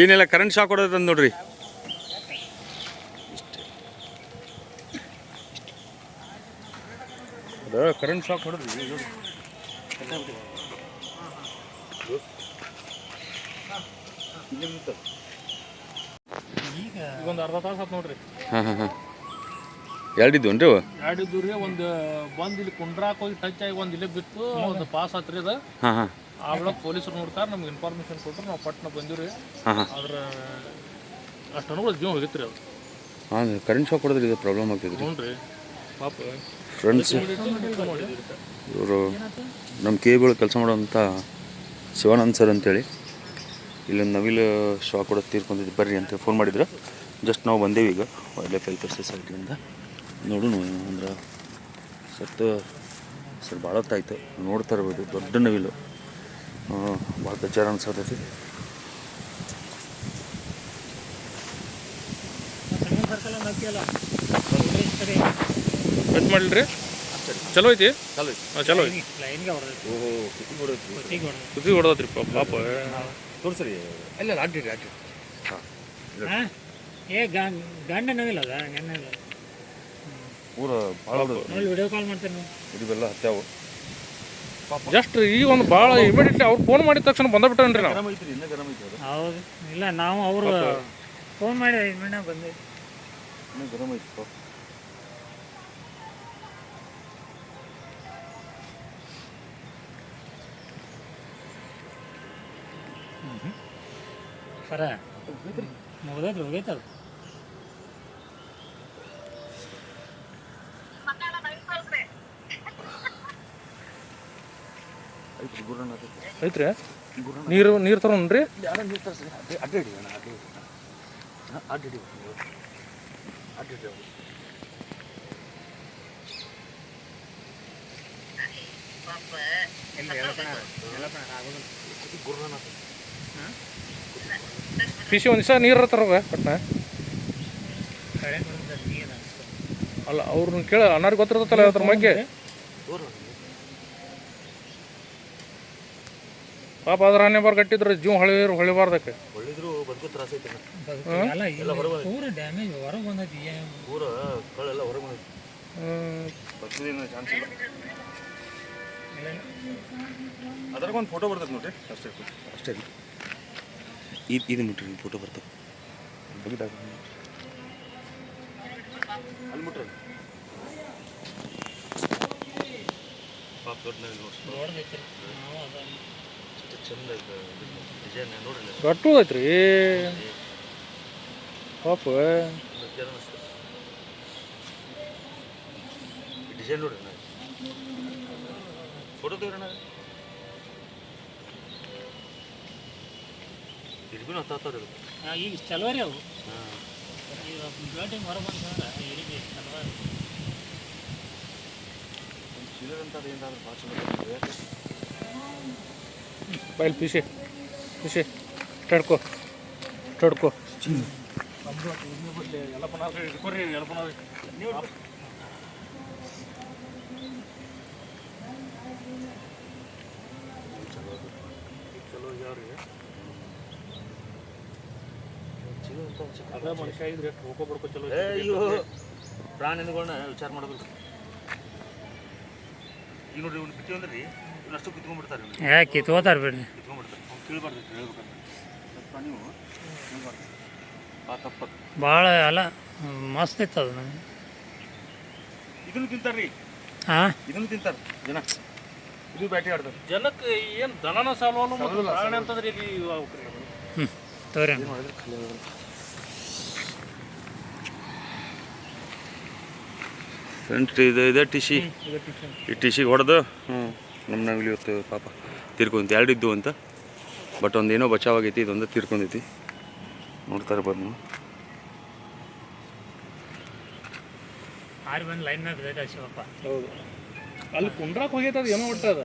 ಏನೆಲ್ಲ current shock ಹೊಡೋದು ನೋಡ್ರಿ. Current shock ಹೊಡೆದ್ರಿ ಈಗ ಒಂದು ಅರ್ಧ ತಾಸು ಆತು ನೋಡ್ರಿ. ಎರಡಿದ್ವನ್ರಿ ಅವ? ಎರಡಿದ್ದು ರೀ. ಒಂದು ಬಂದು ಇಲ್ಲಿ ಕುಂಡ್ರಾಕ್ ಹೋಗಿ ಟಚ್ ಆಗಿ ಒಂದು ಇಲ್ಲೇ ಬಿತ್ತು. ಒಂದು ಪಾಸ್ ಆತ್ರಿ ಅದು. ಆಮೇಲೆ ಪೊಲೀಸರು ನೋಡ್ತಾರೆ, ನಮ್ಗೆ ಇನ್ಫಾರ್ಮೇಶನ್ ಕೊಟ್ಟರು, ನಾವು ಪಟ್ನ ಬಂದಿವ್ರಿ. ಆದ್ರೆ ಅಷ್ಟು ಅನುಗಳು ಜೀವ ಹೋಗಿತ್ರಿ ಅದು. ಹಾಂ, ಕರೆಂಟ್ ಶಾಕ್ ಹೊಡೆದ್ರಿ ಇದು ಪ್ರಾಬ್ಲಮ್ ಆಗ್ತಿದ್ರಿ. ಹ್ಞೂ ರೀ ಪಾಪ ಫ್ರೆಂಡ್ಸ್ ಇವರು ನಮ್ಮ ಕೇಬಲ್ ಕೆಲಸ ಮಾಡೋಂಥ ಶಿವಾನಂದ್ ಸರ್ ಅಂತೇಳಿ ಇಲ್ಲೊಂದು ನವಿಲು ಶಾಕ್ ಹೊಡೆದು ತೀರ್ಕೊಂಡಿದ್ದು ಬರ್ರಿ ಅಂತ ಫೋನ್ ಮಾಡಿದ್ರು. ಜಸ್ಟ್ ನಾವು ಬಂದೇವಿ ಈಗ ವೈಲ್ಡ್ ಲೈಫ್ ವೆಲ್ಫೇರ್ ಸೊಸೈಟಿಯಿಂದ. ನೋಡೋಣ ಅಂದ್ರೆ ಸರ್ ಭಾಳ ಹೊತ್ತಾಯ್ತು ನೋಡ್ತಾ ಇರ್ಬೋದು. ದೊಡ್ಡ ನವಿಲು ಭಾಳ ಬೇಜಾರು ಅನ್ಸತೈತಿ. ಕಟ್ ಮಾಡಿಲ್ರಿ? ಚಲೋ ಐತಿ. ಚಲೋ ಐತಿ. ಕುದಿ ಹೊಡೆದ್ರಿ ಪಾಪ. ತೋರಿಸ್ರಿ ಎಲ್ಲ ಅಡ್ಡಿ ಹಾಂ. ಗಂಡ ನೋವಿಲ್ಲ ಅದ ಗಂಡ ಪೂರ ಭಾಳ ವಿಡಿಯೋ ಕಾಲ್ ಮಾಡ್ತೇನೆ. ಇವೆಲ್ಲ ಹತ್ಯಾವು ಜಸ್ಟ್ ಈಗ ಒಂದು ಭಾಳ ಇಮಿಡಿಯೇಟ್ಲಿ ಅವ್ರು ಫೋನ್ ಮಾಡಿದ ತಕ್ಷಣ ಬಂದ್ಬಿಟ್ಟೇನ್ರಿ ನಾವು. ಹೌದು. ಇಲ್ಲ ನಾವು ಅವರು ಫೋನ್ ಮಾಡಿ 5 ಮಿನಿಟ್ ಬಂದ್ವಿ. ಗರಮ್ ಐತಿ. ಸರ ಮುಗ್ದೈತ್ರಿ, ಹೋಗೈತೆ ಅದು. ಐತ್ರಿ ನೀರು ತರೋನ್ರಿ. ಪಿಸಿ ಒಂದು ದಿವಸ ನೀರು ತರೋಗ ಪಟ್ನ. ಅಲ್ಲ ಅವ್ರನ್ನ ಕೇಳ, ಅನ್ನಾರಿಗೆ ಗೊತ್ತಿರ್ತಲ್ಲ ಅದ್ರ ಬಗ್ಗೆ. ಪಾಪ ಅದ್ರ ಹನ್ನೆ ಬಾರ್ ಕಟ್ಟಿದ್ರೆ ಜೀವ ಹೊಳಿಬಾರ್ದಕ್ಕೆ. ಪೂರ ಡ್ಯಾಮೇಜ್ ಹೊರಗೆ ಬಂದೈತಿ. ಅದ್ರಾಗ ಒಂದು ಫೋಟೋ ಬರ್ತದೆ ನೋಡ್ರಿ. ಅಷ್ಟೇ ಇದು ಮುಟ್ರಿ ಫೋಟೋ ಬರ್ತದೆ. ಅಲ್ಲಿ ಮುಟ್ರಿ ಪಾಪ ಚಂದ ಡಿಸೈನ್ ನೋಡ್ರಿ. ಗಟ್ಟು ಐತ್ರಿ ಪಾಪ. ಡಿಸೈನ್ ನೋಡ್ರಿ ಫೋಟೋ ತಗೋಣ. ಇರ್ಬಿನ ಹತ್ತಾವ್ರಿ ಈಗ ಚಲೋ ರೀ ಅವು. ಈಗ ಬ್ಲಡಿಂಗ್ ಹೊರಗೆ ಬಂದ್ರೆ ಇಡಿಗೆ ಚಲೋ. ಚಿಲ್ಲರಂತ ಏನಾದ್ರು ಭಾಳ ಚಲೋ. ಪೈಲ್ ಪಿಸಿ ಟಡ್ಕೋ ಅದ ಮನುಷ್ಯ ಇದ್ರೆ ಹೋಗೋ ಬಡ್ಕೋ ಚಲೋ. ಪ್ರಾಣಿಗಳನ್ನ ವಿಚಾರ ಮಾಡೋದಿಲ್ಲ. ಈಗ ನೋಡ್ರಿ ಇವ್ನು ಬಿಟ್ಟು ಅಂದ್ರೆ ರೀ ಅಷ್ಟು ಕಿತ್ಕೊಂಡ್ಬಿಡ್ತಾರೆ. ಯಾಕೆ ಕಿತ್ಕೋತಾರೆ ಬಿಡ್ರಿ. ಕಿತ್ಕೊಂಡ್ಬಿಡ್ತಾರೆ. ಅವ್ನು ಕೇಳಬಾರ್ದು ಹೇಳ್ಬೇಕಂದ್ರೆ ಪ್ರಾಣಿವು ಕೇಳಬಾರ್ದು. ಆ ತಪ್ಪದು ಭಾಳ ಅಲ್ಲ ಮಸ್ತ್ ಇತ್ತು ಅದು. ನನಗೆ ಇದನ್ನು ತಿಂತಾರ್ರಿ. ಹಾಂ, ಇದನ್ನು ತಿಂತಾರೆ ಜನ. ಇದು ಬ್ಯಾಟಿ ಆಡ್ತಾರೆ ಜನಕ್ಕೆ. ಏನು ದನನ ಸಾಲವಲ್ಲ ಪ್ರಾಣಿ ಅಂತಂದ್ರೆ ಇಲ್ಲಿ ತೋರಿ ಫ್ರೆಂಡ್ಸ್. ಇದೆ ಟಿಶಿ. ಈ ಟಿಶಿಗೆ ಹೊಡೆದು ನಮ್ಮ ನಾವಿಲ್ಲಿ ಇವತ್ತು ಪಾಪ ತೀರ್ಕೊಂತ. ಎರಡಿದ್ದು ಅಂತ, ಬಟ್ ಒಂದೇನೋ ಬಚಾವಾಗೈತಿ. ಇದೊಂದು ತೀರ್ಕೊಂಡೈತಿ. ನೋಡ್ತಾ ಇರ್ಬೋದು ನೀವು. ಆರಿ ಬಂದು ಲೈನ್ ಮ್ಯಾಗ ಬಿದ್ದೈತೆ ಶಿವಪ್ಪ. ಹೌದು, ಅಲ್ಲಿ ಕುಂಡ್ರಾಕ್ ಹೋಗೈತೆ. ಅದು ಏನೋ ಬಿಟ್ಟದ.